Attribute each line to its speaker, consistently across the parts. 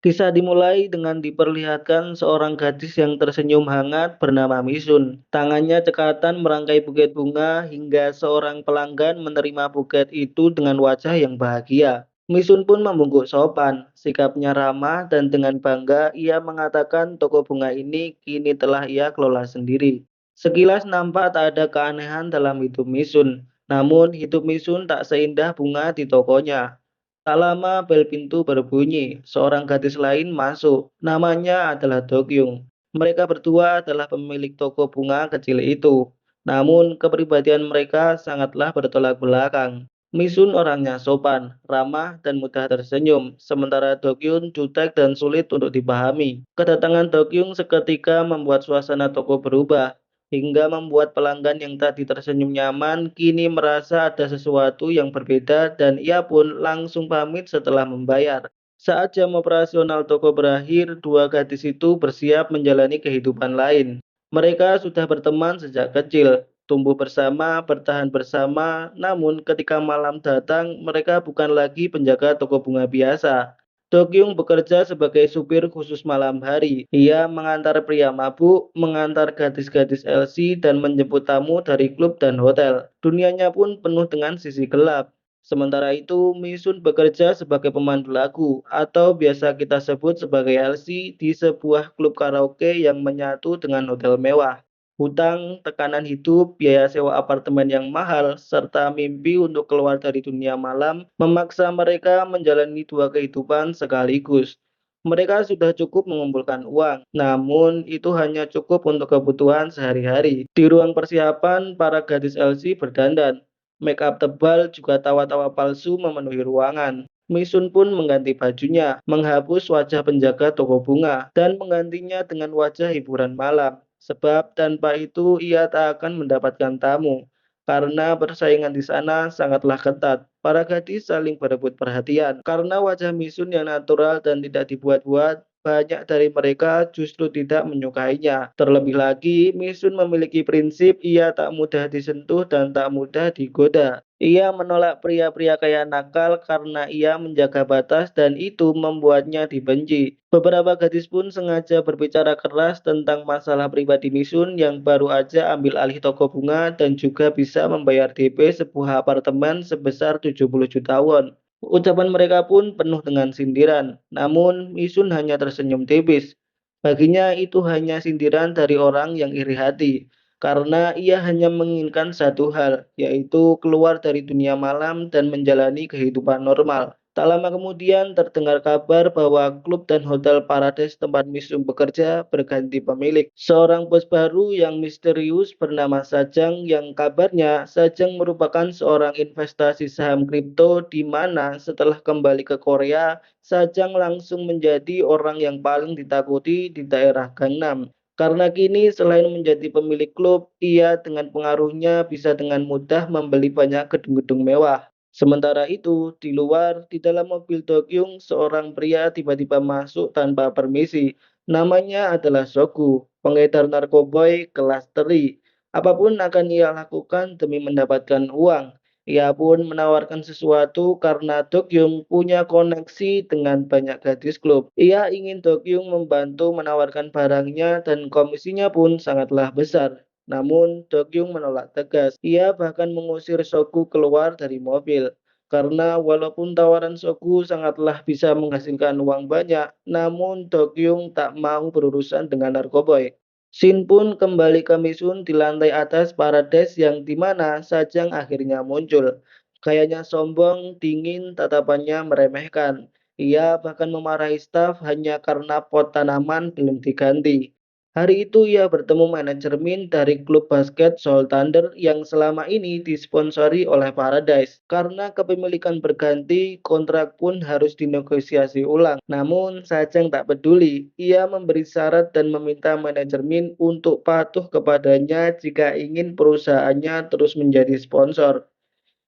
Speaker 1: Kisah dimulai dengan diperlihatkan seorang gadis yang tersenyum hangat bernama Misun. Tangannya cekatan merangkai buket bunga hingga seorang pelanggan menerima buket itu dengan wajah yang bahagia. Misun pun membungkuk sopan, sikapnya ramah dan dengan bangga ia mengatakan toko bunga ini kini telah ia kelola sendiri. Sekilas nampak tak ada keanehan dalam hidup Misun, namun hidup Misun tak seindah bunga di tokonya. Tak lama bel pintu berbunyi, seorang gadis lain masuk. Namanya adalah Dokyung. Mereka berdua adalah pemilik toko bunga kecil itu. Namun kepribadian mereka sangatlah bertolak belakang. Misun orangnya sopan, ramah, dan mudah tersenyum, sementara Dokyung jutek dan sulit untuk dipahami. Kedatangan Dokyung seketika membuat suasana toko berubah hingga membuat pelanggan yang tadi tersenyum nyaman kini merasa ada sesuatu yang berbeda dan ia pun langsung pamit setelah membayar. Saat jam operasional toko berakhir, dua gadis itu bersiap menjalani kehidupan lain. Mereka sudah berteman sejak kecil, tumbuh bersama, bertahan bersama, namun ketika malam datang, mereka bukan lagi penjaga toko bunga biasa. Dokyung bekerja sebagai supir khusus malam hari. Ia mengantar pria mabuk, mengantar gadis-gadis LC, dan menjemput tamu dari klub dan hotel. Dunianya pun penuh dengan sisi gelap. Sementara itu, Misun bekerja sebagai pemandu lagu, atau biasa kita sebut sebagai LC, di sebuah klub karaoke yang menyatu dengan hotel mewah. Hutang, tekanan hidup, biaya sewa apartemen yang mahal, serta mimpi untuk keluar dari dunia malam memaksa mereka menjalani dua kehidupan sekaligus. Mereka sudah cukup mengumpulkan uang, namun itu hanya cukup untuk kebutuhan sehari-hari. Di ruang persiapan, para gadis LC berdandan. Make up tebal juga tawa-tawa palsu memenuhi ruangan. Misun pun mengganti bajunya, menghapus wajah penjaga toko bunga, dan menggantinya dengan wajah hiburan malam. Sebab tanpa itu ia tak akan mendapatkan tamu. Karena persaingan di sana sangatlah ketat. Para gadis saling berebut perhatian. Karena wajah Misun yang natural dan tidak dibuat-buat, banyak dari mereka justru tidak menyukainya. Terlebih lagi, Misun memiliki prinsip ia tak mudah disentuh dan tak mudah digoda. Ia menolak pria-pria kaya nakal karena ia menjaga batas dan itu membuatnya dibenci. Beberapa gadis pun sengaja berbicara keras tentang masalah pribadi Misun yang baru aja ambil alih toko bunga dan juga bisa membayar DP sebuah apartemen sebesar 70 juta won. Ucapan mereka pun penuh dengan sindiran, namun Misun hanya tersenyum tipis. Baginya itu hanya sindiran dari orang yang iri hati karena ia hanya menginginkan satu hal, yaitu keluar dari dunia malam dan menjalani kehidupan normal. Tak lama kemudian terdengar kabar bahwa klub dan hotel Paradise tempat Misum bekerja berganti pemilik. Seorang bos baru yang misterius bernama Sajang yang kabarnya Sajang merupakan seorang investasi saham kripto di mana setelah kembali ke Korea, Sajang langsung menjadi orang yang paling ditakuti di daerah Gangnam. Karena kini selain menjadi pemilik klub, ia dengan pengaruhnya bisa dengan mudah membeli banyak gedung-gedung mewah. Sementara itu, di luar, di dalam mobil Dokyung, seorang pria tiba-tiba masuk tanpa permisi. Namanya adalah Sogu, pengedar narkoboy kelas teri. Apapun akan ia lakukan demi mendapatkan uang. Ia pun menawarkan sesuatu karena Dokyung punya koneksi dengan banyak gadis klub. Ia ingin Dokyung membantu menawarkan barangnya dan komisinya pun sangatlah besar. Namun, Dokyung menolak tegas. Ia bahkan mengusir Sogu keluar dari mobil. Karena walaupun tawaran Sogu sangatlah bisa menghasilkan uang banyak, namun Dokyung tak mau berurusan dengan narkoboy. Shin pun kembali ke Misun di lantai atas Paradise yang dimana Sajang akhirnya muncul. Kayaknya sombong, dingin, tatapannya meremehkan. Ia bahkan memarahi staf hanya karena pot tanaman belum diganti. Hari itu ia bertemu manajemen dari klub basket Seoul Thunder yang selama ini disponsori oleh Paradise. Karena kepemilikan berganti, kontrak pun harus dinegosiasi ulang. Namun Sajang tak peduli. Ia memberi syarat dan meminta manajemen untuk patuh kepadanya jika ingin perusahaannya terus menjadi sponsor.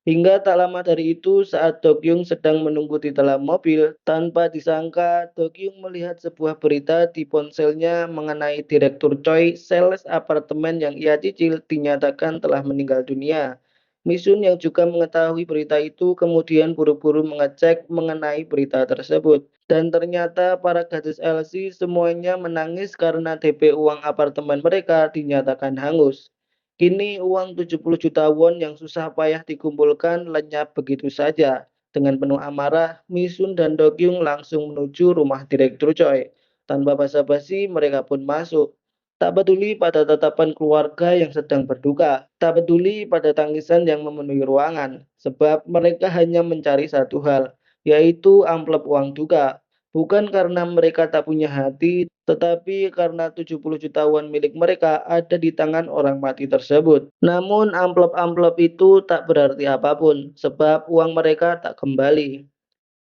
Speaker 1: Hingga tak lama dari itu, saat Dokyung sedang menunggu di dalam mobil, tanpa disangka, Dokyung melihat sebuah berita di ponselnya mengenai Direktur Choi, sales apartemen yang ia cicil dinyatakan telah meninggal dunia. Misun yang juga mengetahui berita itu kemudian buru-buru mengecek mengenai berita tersebut. Dan ternyata para gadis LC semuanya menangis karena DP uang apartemen mereka dinyatakan hangus. Kini uang 70 juta won yang susah payah dikumpulkan lenyap begitu saja. Dengan penuh amarah, Misun dan Dokyung langsung menuju rumah Direktur Choi. Tanpa basa-basi, mereka pun masuk. Tak peduli pada tatapan keluarga yang sedang berduka, tak peduli pada tangisan yang memenuhi ruangan, sebab mereka hanya mencari satu hal, yaitu amplop uang duka. Bukan karena mereka tak punya hati, tetapi karena 70 juta won milik mereka ada di tangan orang mati tersebut. Namun amplop-amplop itu tak berarti apapun, sebab uang mereka tak kembali.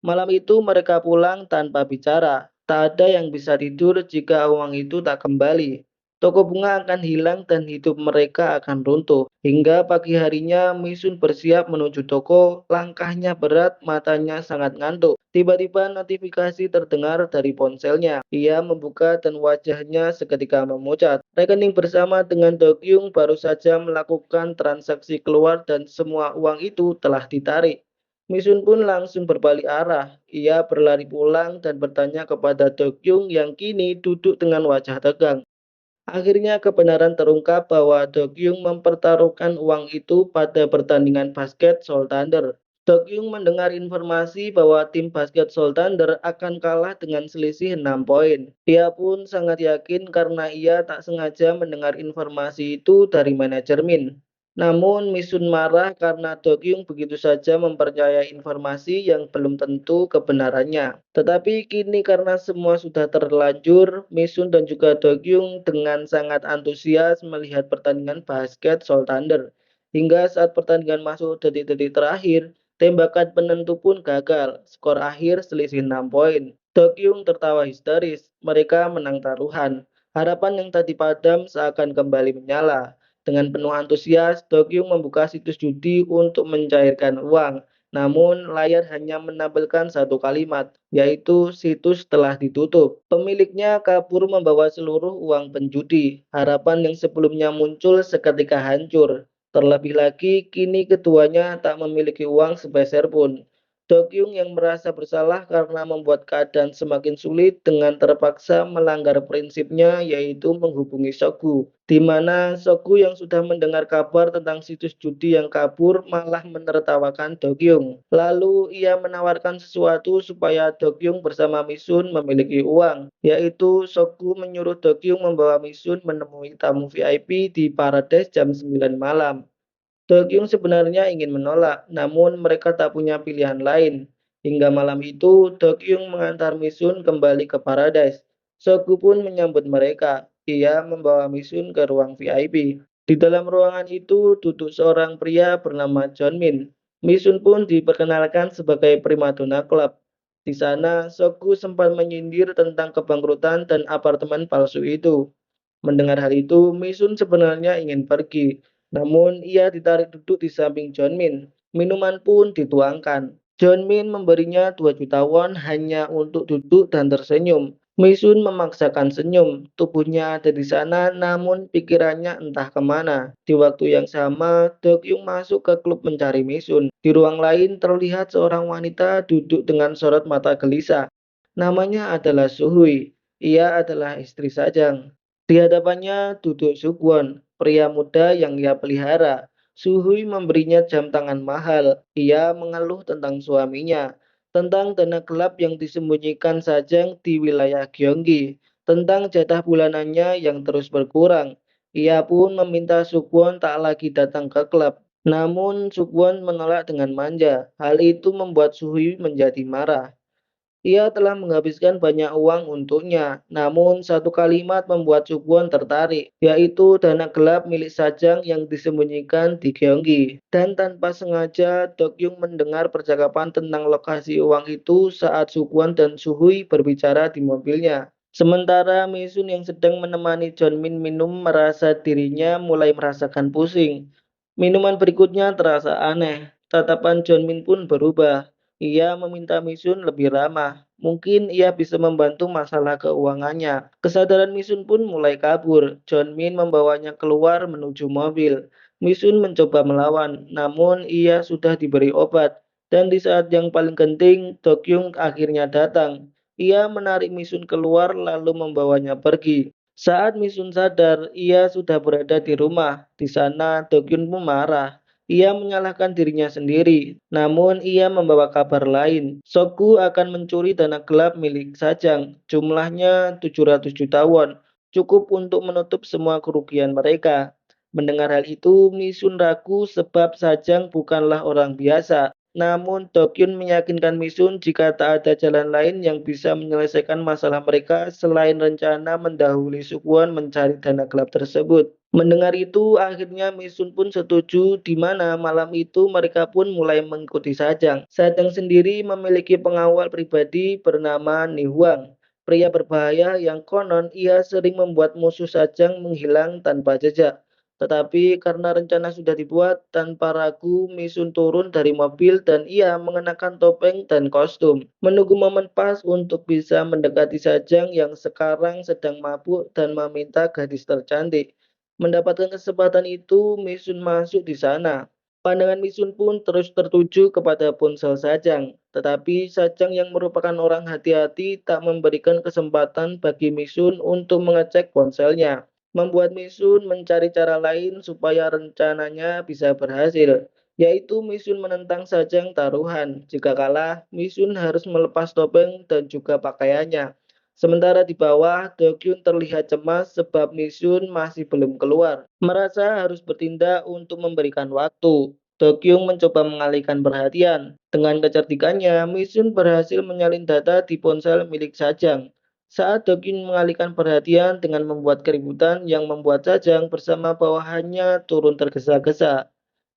Speaker 1: Malam itu mereka pulang tanpa bicara. Tak ada yang bisa tidur jika uang itu tak kembali. Toko bunga akan hilang dan hidup mereka akan runtuh. Hingga pagi harinya Misun bersiap menuju toko, langkahnya berat, matanya sangat ngantuk. Tiba-tiba notifikasi terdengar dari ponselnya. Ia membuka dan wajahnya seketika memucat. Rekening bersama dengan Dokyung baru saja melakukan transaksi keluar dan semua uang itu telah ditarik. Misun pun langsung berbalik arah. Ia berlari pulang dan bertanya kepada Dokyung yang kini duduk dengan wajah tegang. Akhirnya kebenaran terungkap bahwa Dokyung mempertaruhkan uang itu pada pertandingan basket Seoul Thunder. Dokyung mendengar informasi bahwa tim basket Seoul Thunder akan kalah dengan selisih 6 poin. Ia pun sangat yakin karena ia tak sengaja mendengar informasi itu dari manajer Min. Namun Misun marah karena Dokyung begitu saja mempercayai informasi yang belum tentu kebenarannya. Tetapi kini karena semua sudah terlanjur, Misun dan juga Dokyung dengan sangat antusias melihat pertandingan basket Seoul Thunder. Hingga saat pertandingan masuk detik-detik terakhir, tembakan penentu pun gagal. Skor akhir selisih 6 poin. Dokyung tertawa histeris. Mereka menang taruhan. Harapan yang tadi padam seakan kembali menyala. Dengan penuh antusias, Dokyung membuka situs judi untuk mencairkan uang. Namun, layar hanya menampilkan satu kalimat, yaitu situs telah ditutup. Pemiliknya kabur membawa seluruh uang penjudi. Harapan yang sebelumnya muncul seketika hancur. Terlebih lagi, kini keduanya tak memiliki uang sepeser pun. Dokyung yang merasa bersalah karena membuat keadaan semakin sulit dengan terpaksa melanggar prinsipnya yaitu menghubungi Sogu. Di mana Sogu yang sudah mendengar kabar tentang situs judi yang kabur malah menertawakan Dokyung. Lalu ia menawarkan sesuatu supaya Dokyung bersama Misun memiliki uang, yaitu Sogu menyuruh Dokyung membawa Misun menemui tamu VIP di Paradise jam 9 malam. Dokyung sebenarnya ingin menolak, namun mereka tak punya pilihan lain. Hingga malam itu, Dokyung mengantar Misun kembali ke Paradise. Sogu pun menyambut mereka. Ia membawa Misun ke ruang VIP. Di dalam ruangan itu duduk seorang pria bernama John Min. Misun pun diperkenalkan sebagai primadona klub. Di sana, Sogu sempat menyindir tentang kebangkrutan dan apartemen palsu itu. Mendengar hal itu, Misun sebenarnya ingin pergi, namun ia ditarik duduk di samping John Min. Minuman pun dituangkan. John Min memberinya 2 juta won hanya untuk duduk dan tersenyum. Misun memaksakan senyum. Tubuhnya ada di sana, namun pikirannya entah kemana. Di waktu yang sama, Dokyung masuk ke klub mencari Misun. Di ruang lain terlihat seorang wanita duduk dengan sorot mata gelisah. Namanya adalah Suhui. Ia adalah istri Sajang. Di hadapannya duduk Sugwon, pria muda yang ia pelihara. Suhui memberinya jam tangan mahal. Ia mengeluh tentang suaminya, tentang dana gelap yang disembunyikan Sajang di wilayah Gyeonggi, tentang jatah bulanannya yang terus berkurang. Ia pun meminta Sugwon tak lagi datang ke klub. Namun Sugwon menolak dengan manja. Hal itu membuat Suhui menjadi marah. Ia telah menghabiskan banyak uang untuknya, namun satu kalimat membuat Sukwon tertarik, yaitu dana gelap milik Sajang yang disembunyikan di Gyeonggi. Dan tanpa sengaja, Dokyung mendengar percakapan tentang lokasi uang itu saat Sukwon dan Suhui berbicara di mobilnya. Sementara Misun yang sedang menemani John Min minum merasa dirinya mulai merasakan pusing. Minuman berikutnya terasa aneh. Tatapan John Min pun berubah. Ia meminta Misun lebih ramah. Mungkin ia bisa membantu masalah keuangannya. Kesadaran Misun pun mulai kabur. John Min membawanya keluar menuju mobil. Misun mencoba melawan, namun ia sudah diberi obat. Dan di saat yang paling genting, Dokyung akhirnya datang. Ia menarik Misun keluar lalu membawanya pergi. Saat Misun sadar, ia sudah berada di rumah. Di sana, Dokyun pun marah. Ia menyalahkan dirinya sendiri, namun ia membawa kabar lain. Sogu akan mencuri dana gelap milik Sajang. Jumlahnya 700 juta won, cukup untuk menutup semua kerugian mereka. Mendengar hal itu, Misun ragu sebab Sajang bukanlah orang biasa. Namun, Dokyun meyakinkan Misun jika tak ada jalan lain yang bisa menyelesaikan masalah mereka selain rencana mendahului Sukwon mencari dana gelap tersebut. Mendengar itu, akhirnya Misun pun setuju, di mana malam itu mereka pun mulai mengikuti Sajang. Sajang sendiri memiliki pengawal pribadi bernama Ni Huang, pria berbahaya yang konon ia sering membuat musuh Sajang menghilang tanpa jejak. Tetapi karena rencana sudah dibuat, tanpa ragu Misun turun dari mobil dan ia mengenakan topeng dan kostum. Menunggu momen pas untuk bisa mendekati Sajang yang sekarang sedang mabuk dan meminta gadis tercantik. Mendapatkan kesempatan itu, Misun masuk di sana. Pandangan Misun pun terus tertuju kepada ponsel Sajang. Tetapi Sajang yang merupakan orang hati-hati tak memberikan kesempatan bagi Misun untuk mengecek ponselnya, membuat Misun mencari cara lain supaya rencananya bisa berhasil, yaitu Misun menentang Sajang taruhan. Jika kalah, Misun harus melepas topeng dan juga pakaiannya. Sementara di bawah, Dokyun terlihat cemas sebab Misun masih belum keluar. Merasa harus bertindak untuk memberikan waktu. Dokyung mencoba mengalihkan perhatian. Dengan kecerdikannya, Misun berhasil menyalin data di ponsel milik Sajang. Saat Dokyun mengalihkan perhatian dengan membuat keributan yang membuat Sajang bersama bawahannya turun tergesa-gesa.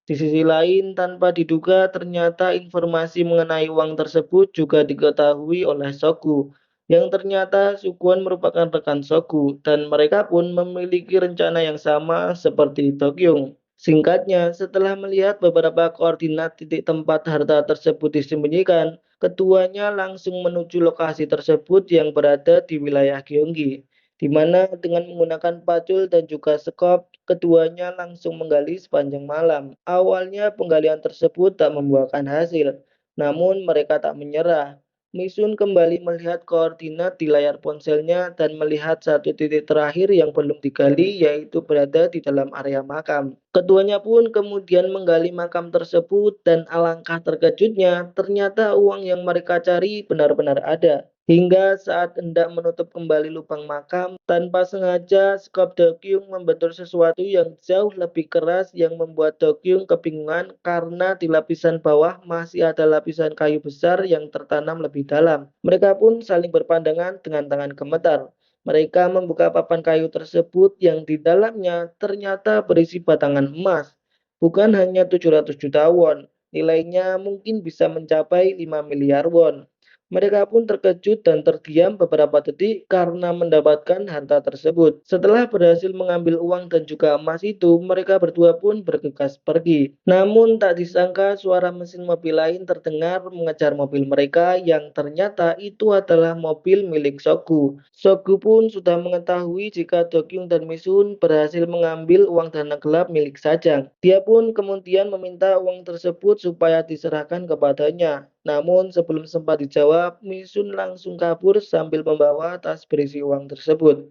Speaker 1: Di sisi lain, tanpa diduga ternyata informasi mengenai uang tersebut juga diketahui oleh Sogu, yang ternyata Sukwon merupakan rekan Sogu dan mereka pun memiliki rencana yang sama seperti Dokyung. Singkatnya, setelah melihat beberapa koordinat titik tempat harta tersebut disembunyikan, keduanya langsung menuju lokasi tersebut yang berada di wilayah Gyeonggi, di mana dengan menggunakan pacul dan juga sekop, keduanya langsung menggali sepanjang malam. Awalnya penggalian tersebut tak membuahkan hasil, namun mereka tak menyerah. Misun kembali melihat koordinat di layar ponselnya dan melihat satu titik terakhir yang belum digali, yaitu berada di dalam area makam. Keduanya pun kemudian menggali makam tersebut dan alangkah terkejutnya, ternyata uang yang mereka cari benar-benar ada. Hingga saat hendak menutup kembali lubang makam, tanpa sengaja Skop Dokyung membentur sesuatu yang jauh lebih keras yang membuat Dokyung kebingungan karena di lapisan bawah masih ada lapisan kayu besar yang tertanam lebih dalam. Mereka pun saling berpandangan dengan tangan gemetar. Mereka membuka papan kayu tersebut yang di dalamnya ternyata berisi batangan emas. Bukan hanya 700 juta won, nilainya mungkin bisa mencapai 5 miliar won. Mereka pun terkejut dan terdiam beberapa detik karena mendapatkan harta tersebut. Setelah berhasil mengambil uang dan juga emas itu, mereka berdua pun bergegas pergi. Namun tak disangka suara mesin mobil lain terdengar mengejar mobil mereka yang ternyata itu adalah mobil milik Sogu. Sogu pun sudah mengetahui jika Dokyung dan Misun berhasil mengambil uang dana gelap milik Sajang. Dia pun kemudian meminta uang tersebut supaya diserahkan kepadanya. Namun sebelum sempat dijawab, Misun langsung kabur sambil membawa tas berisi uang tersebut.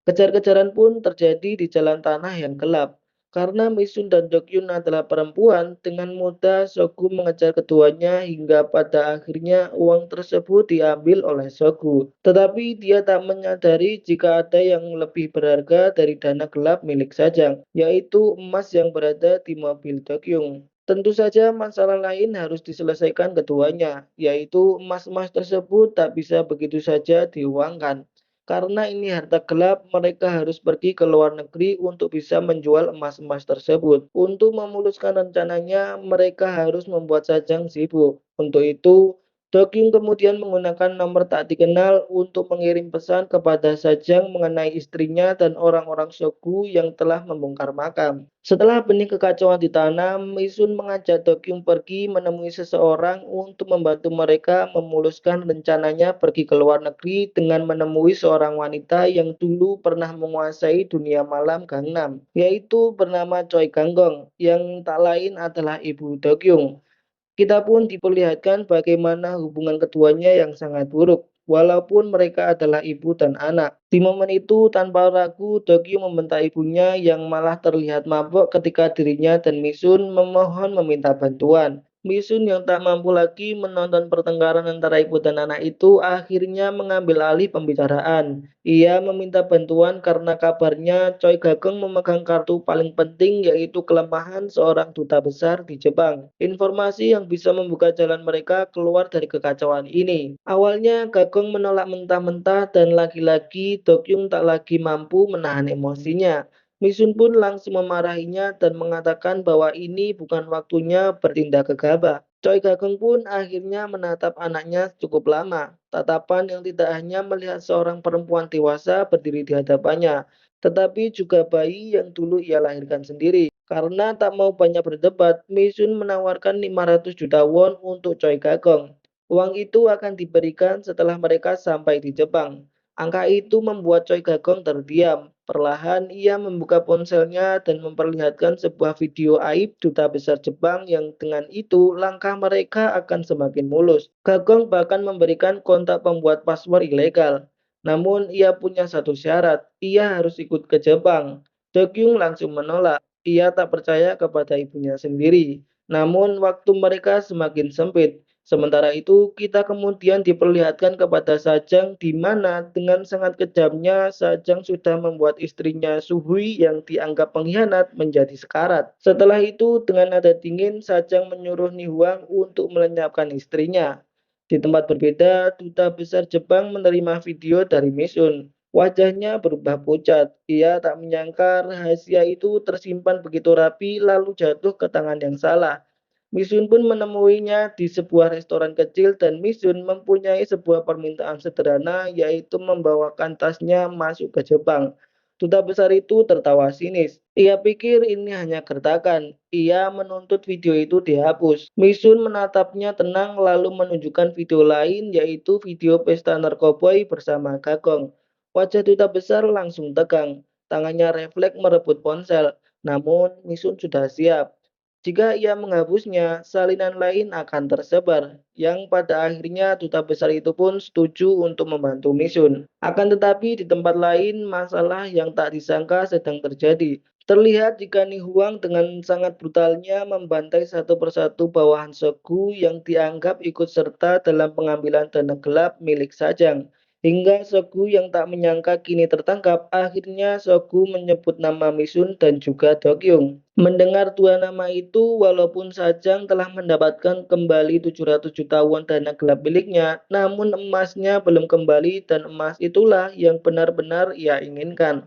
Speaker 1: Kejar-kejaran pun terjadi di jalan tanah yang gelap. Karena Misun dan Dokyun adalah perempuan, dengan mudah Sogu mengejar keduanya hingga pada akhirnya uang tersebut diambil oleh Sogu. Tetapi dia tak menyadari jika ada yang lebih berharga dari dana gelap milik Sajang, yaitu emas yang berada di mobil Dokyung. Tentu saja masalah lain harus diselesaikan keduanya, yaitu emas-emas tersebut tak bisa begitu saja diuangkan. Karena ini harta gelap, mereka harus pergi ke luar negeri untuk bisa menjual emas-emas tersebut. Untuk memuluskan rencananya, mereka harus membuat Sajang sibuk. Untuk itu, Dokyung kemudian menggunakan nomor tak dikenal untuk mengirim pesan kepada Sajang mengenai istrinya dan orang-orang Shogu yang telah membongkar makam. Setelah benih kekacauan ditanam, Misun mengajak Dokyung pergi menemui seseorang untuk membantu mereka memuluskan rencananya pergi ke luar negeri dengan menemui seorang wanita yang dulu pernah menguasai dunia malam Gangnam, yaitu bernama Choi Ganggong, yang tak lain adalah ibu Dokyung. Kita pun diperlihatkan bagaimana hubungan keduanya yang sangat buruk, walaupun mereka adalah ibu dan anak. Di momen itu, tanpa ragu, Dokyu membentak ibunya yang malah terlihat mabuk ketika dirinya dan Misun memohon meminta bantuan. Misun yang tak mampu lagi menonton pertengkaran antara ibu dan anak itu akhirnya mengambil alih pembicaraan. Ia meminta bantuan karena kabarnya Choi Gagong memegang kartu paling penting, yaitu kelemahan seorang duta besar di Jepang. Informasi yang bisa membuka jalan mereka keluar dari kekacauan ini. Awalnya Gagong menolak mentah-mentah dan lagi-lagi Dokyung tak lagi mampu menahan emosinya. Misun pun langsung memarahinya dan mengatakan bahwa ini bukan waktunya bertindak gegabah. Choi Gagong pun akhirnya menatap anaknya cukup lama. Tatapan yang tidak hanya melihat seorang perempuan dewasa berdiri di hadapannya, tetapi juga bayi yang dulu ia lahirkan sendiri. Karena tak mau banyak berdebat, Misun menawarkan 500 juta won untuk Choi Gagong. Uang itu akan diberikan setelah mereka sampai di Jepang. Angka itu membuat Choi Gagong terdiam. Perlahan ia membuka ponselnya dan memperlihatkan sebuah video aib duta besar Jepang yang dengan itu langkah mereka akan semakin mulus. Gagong bahkan memberikan kontak pembuat password ilegal. Namun ia punya satu syarat, ia harus ikut ke Jepang. Dokyung langsung menolak. Ia tak percaya kepada ibunya sendiri. Namun waktu mereka semakin sempit. Sementara itu, kita kemudian diperlihatkan kepada Sajang di mana dengan sangat kejamnya Sajang sudah membuat istrinya Suhui yang dianggap pengkhianat menjadi sekarat. Setelah itu, dengan nada dingin, Sajang menyuruh Nihuang untuk melenyapkan istrinya. Di tempat berbeda, duta besar Jepang menerima video dari Misun. Wajahnya berubah pucat. Ia tak menyangka rahasia itu tersimpan begitu rapi lalu jatuh ke tangan yang salah. Misun pun menemuinya di sebuah restoran kecil dan Misun mempunyai sebuah permintaan sederhana, yaitu membawakan tasnya masuk ke Jepang. Duta besar itu tertawa sinis. Ia pikir ini hanya gertakan. Ia menuntut video itu dihapus. Misun menatapnya tenang lalu menunjukkan video lain, yaitu video pesta narkoboy bersama Gagong. Wajah duta besar langsung tegang. Tangannya refleks merebut ponsel. Namun Misun sudah siap. Jika ia menghapusnya, salinan lain akan tersebar, yang pada akhirnya duta besar itu pun setuju untuk membantu Misun. Akan tetapi di tempat lain, masalah yang tak disangka sedang terjadi. Terlihat jika Ni Huang dengan sangat brutalnya membantai satu persatu bawahan Shogu yang dianggap ikut serta dalam pengambilan dana gelap milik Sajang. Hingga Shogu yang tak menyangka kini tertangkap, akhirnya Shogu menyebut nama Misun dan juga Dokyung. Mendengar dua nama itu, walaupun Sajang telah mendapatkan kembali 700 juta won dana gelap miliknya, namun emasnya belum kembali dan emas itulah yang benar-benar ia inginkan.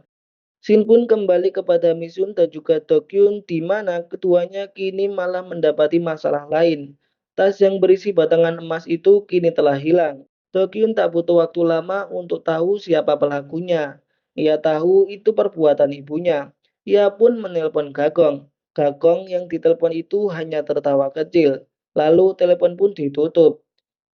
Speaker 1: Shin pun kembali kepada Misun dan juga Dokyun di mana keduanya kini malah mendapati masalah lain. Tas yang berisi batangan emas itu kini telah hilang. Dokyun tak butuh waktu lama untuk tahu siapa pelakunya. Ia tahu itu perbuatan ibunya. Ia pun menelpon Gagong. Gagong yang ditelepon itu hanya tertawa kecil. Lalu telepon pun ditutup.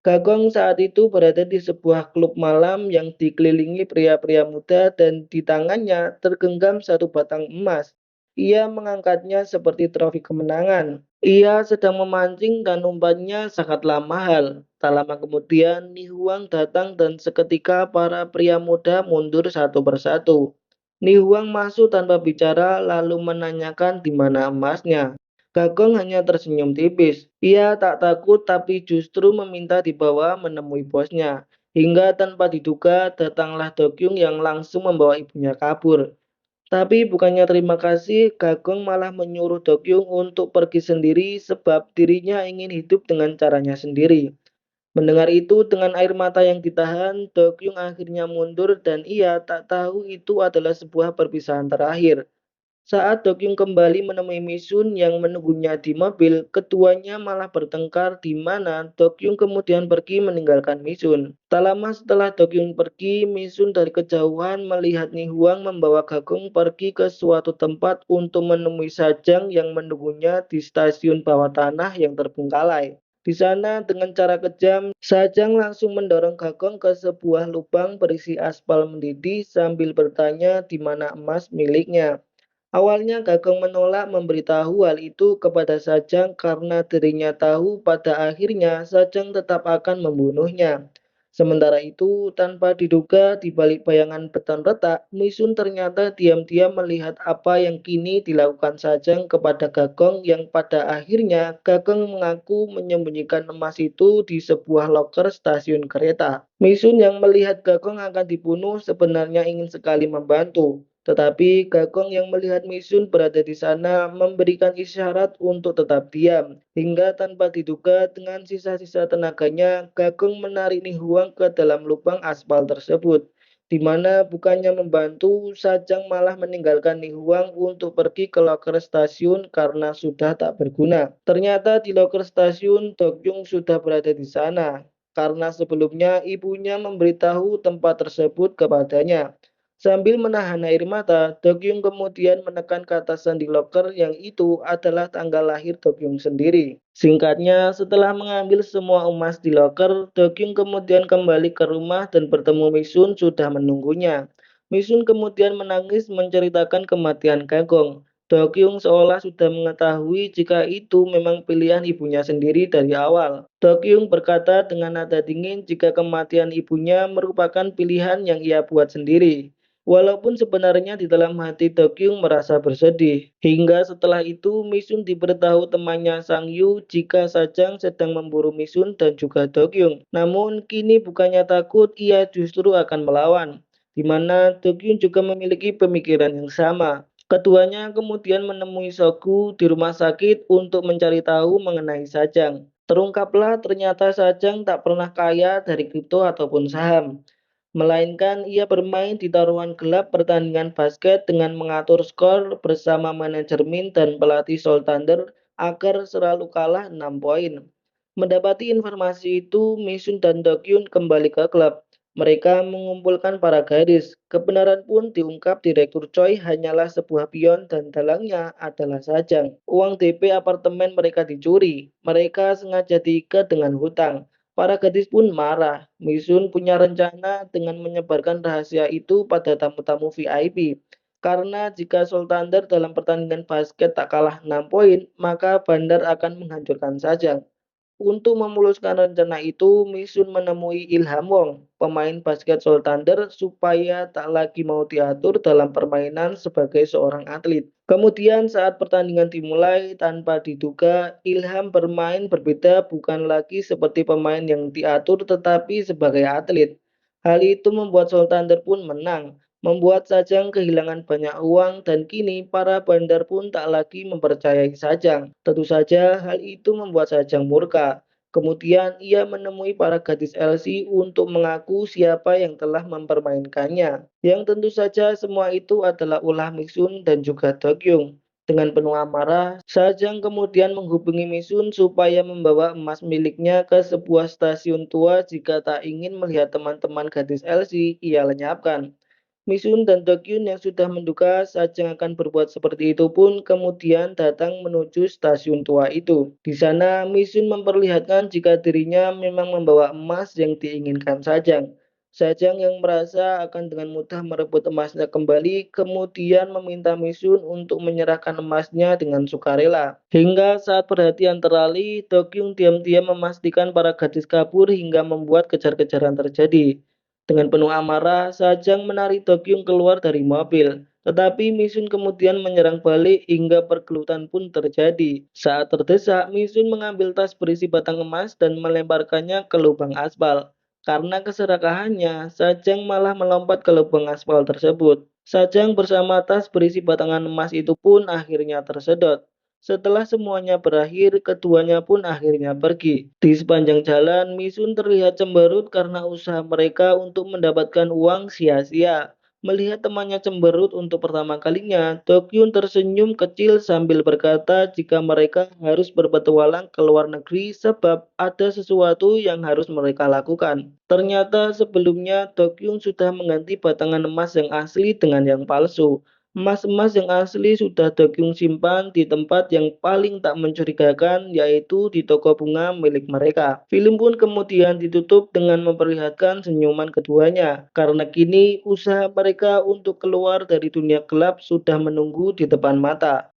Speaker 1: Gagong saat itu berada di sebuah klub malam yang dikelilingi pria-pria muda dan di tangannya tergenggam satu batang emas. Ia mengangkatnya seperti trofi kemenangan. Ia sedang memancing dan umpannya sangatlah mahal. Tak lama kemudian, Ni Huang datang dan seketika para pria muda mundur satu persatu. Ni Huang masuk tanpa bicara lalu menanyakan di mana emasnya. Gagong hanya tersenyum tipis. Ia tak takut tapi justru meminta dibawa menemui bosnya. Hingga tanpa diduga datanglah Dokyung yang langsung membawa ibunya kabur. Tapi bukannya terima kasih, Gagong malah menyuruh Dokyung untuk pergi sendiri sebab dirinya ingin hidup dengan caranya sendiri. Mendengar itu dengan air mata yang ditahan, Dokyung akhirnya mundur dan ia tak tahu itu adalah sebuah perpisahan terakhir. Saat Dokyung kembali menemui Misun yang menunggunya di mobil, keduanya malah bertengkar di mana Dokyung kemudian pergi meninggalkan Misun. Tak lama setelah Dokyung pergi, Misun dari kejauhan melihat Nihuang membawa Gagong pergi ke suatu tempat untuk menemui Sajang yang menunggunya di stasiun bawah tanah yang terbengkalai. Di sana dengan cara kejam, Sajang langsung mendorong Gagong ke sebuah lubang berisi aspal mendidih sambil bertanya di mana emas miliknya. Awalnya Gagong menolak memberitahu hal itu kepada Sajang karena dirinya tahu pada akhirnya Sajang tetap akan membunuhnya. Sementara itu, tanpa diduga di balik bayangan beton retak, Misun ternyata diam-diam melihat apa yang kini dilakukan Sajang kepada Gagong yang pada akhirnya Gagong mengaku menyembunyikan emas itu di sebuah loker stasiun kereta. Misun yang melihat Gagong akan dibunuh sebenarnya ingin sekali membantu. Tetapi Gagong yang melihat Misun berada di sana memberikan isyarat untuk tetap diam. Hingga tanpa diduga dengan sisa-sisa tenaganya, Gagong menarik Nihuang ke dalam lubang aspal tersebut. Di mana bukannya membantu, Sajang malah meninggalkan Nihuang untuk pergi ke loker stasiun karena sudah tak berguna. Ternyata di loker stasiun, Dokyung sudah berada di sana. Karena sebelumnya ibunya memberitahu tempat tersebut kepadanya. Sambil menahan air mata, Dokyung kemudian menekan ke atasan di loker yang itu adalah tanggal lahir Dokyung sendiri. Singkatnya, setelah mengambil semua emas di loker, Dokyung kemudian kembali ke rumah dan bertemu Misun sudah menunggunya. Misun kemudian menangis menceritakan kematian Gagong. Dokyung seolah sudah mengetahui jika itu memang pilihan ibunya sendiri dari awal. Dokyung berkata dengan nada dingin jika kematian ibunya merupakan pilihan yang ia buat sendiri. Walaupun sebenarnya di dalam hati Dokyung merasa bersedih. Hingga setelah itu Misun diberitahu temannya Sang Yu jika Sajang sedang memburu Misun dan juga Dokyung. Namun kini bukannya takut, ia justru akan melawan. Di mana Dokyung juga memiliki pemikiran yang sama. Keduanya kemudian menemui Sogu di rumah sakit untuk mencari tahu mengenai Sajang. Terungkaplah ternyata Sajang tak pernah kaya dari kripto ataupun saham, melainkan ia bermain di taruhan gelap pertandingan basket dengan mengatur skor bersama manajemen dan pelatih Seoul Thunder agar selalu kalah 6 poin. Mendapati informasi itu, Misun dan Dokyun kembali ke klub. Mereka mengumpulkan para gadis. Kebenaran pun diungkap Direktur Choi hanyalah sebuah pion dan dalangnya adalah Sajang. Uang DP apartemen mereka dicuri. Mereka sengaja diikat dengan hutang. Para gadis pun marah. Misun punya rencana dengan menyebarkan rahasia itu pada tamu-tamu VIP. Karena jika Seoul Thunder dalam pertandingan basket tak kalah 6 poin, maka Bandar akan menghancurkan Sajang. Untuk memuluskan rencana itu, Misun menemui Ilham Wong, pemain basket Seoul Thunder, supaya tak lagi mau diatur dalam permainan sebagai seorang atlet. Kemudian saat pertandingan dimulai, tanpa diduga, Ilham bermain berbeda bukan lagi seperti pemain yang diatur tetapi sebagai atlet. Hal itu membuat Seoul Thunder pun menang, membuat Sajang kehilangan banyak uang dan kini para bandar pun tak lagi mempercayai Sajang. Tentu saja hal itu membuat Sajang murka. Kemudian ia menemui para gadis LC untuk mengaku siapa yang telah mempermainkannya. Yang tentu saja semua itu adalah ulah Misun dan juga Dokyung. Dengan penuh amarah, Sajang kemudian menghubungi Misun supaya membawa emas miliknya ke sebuah stasiun tua jika tak ingin melihat teman-teman gadis LC ia lenyapkan. Misun dan Dokyun yang sudah menduga Sajang akan berbuat seperti itu pun kemudian datang menuju stasiun tua itu. Di sana Misun memperlihatkan jika dirinya memang membawa emas yang diinginkan Sajang. Sajang yang merasa akan dengan mudah merebut emasnya kembali kemudian meminta Misun untuk menyerahkan emasnya dengan sukarela. Hingga saat perhatian teralih, Dokyung diam-diam memastikan para gadis kabur hingga membuat kejar-kejaran terjadi. Dengan penuh amarah, Sajang menarik Dokyung keluar dari mobil. Tetapi Misun kemudian menyerang balik hingga pergelutan pun terjadi. Saat terdesak, Misun mengambil tas berisi batang emas dan melemparkannya ke lubang aspal. Karena keserakahannya, Sajang malah melompat ke lubang aspal tersebut. Sajang bersama tas berisi batangan emas itu pun akhirnya tersedot. Setelah semuanya berakhir, keduanya pun akhirnya pergi. Di sepanjang jalan, Misun terlihat cemberut karena usaha mereka untuk mendapatkan uang sia-sia. Melihat temannya cemberut untuk pertama kalinya, Dokyun tersenyum kecil sambil berkata jika mereka harus berpetualang ke luar negeri sebab ada sesuatu yang harus mereka lakukan. Ternyata sebelumnya Dokyun sudah mengganti batangan emas yang asli dengan yang palsu. Emas-emas yang asli sudah Dokyun simpan di tempat yang paling tak mencurigakan, yaitu di toko bunga milik mereka. Film pun kemudian ditutup dengan memperlihatkan senyuman keduanya, karena kini usaha mereka untuk keluar dari dunia gelap sudah menunggu di depan mata.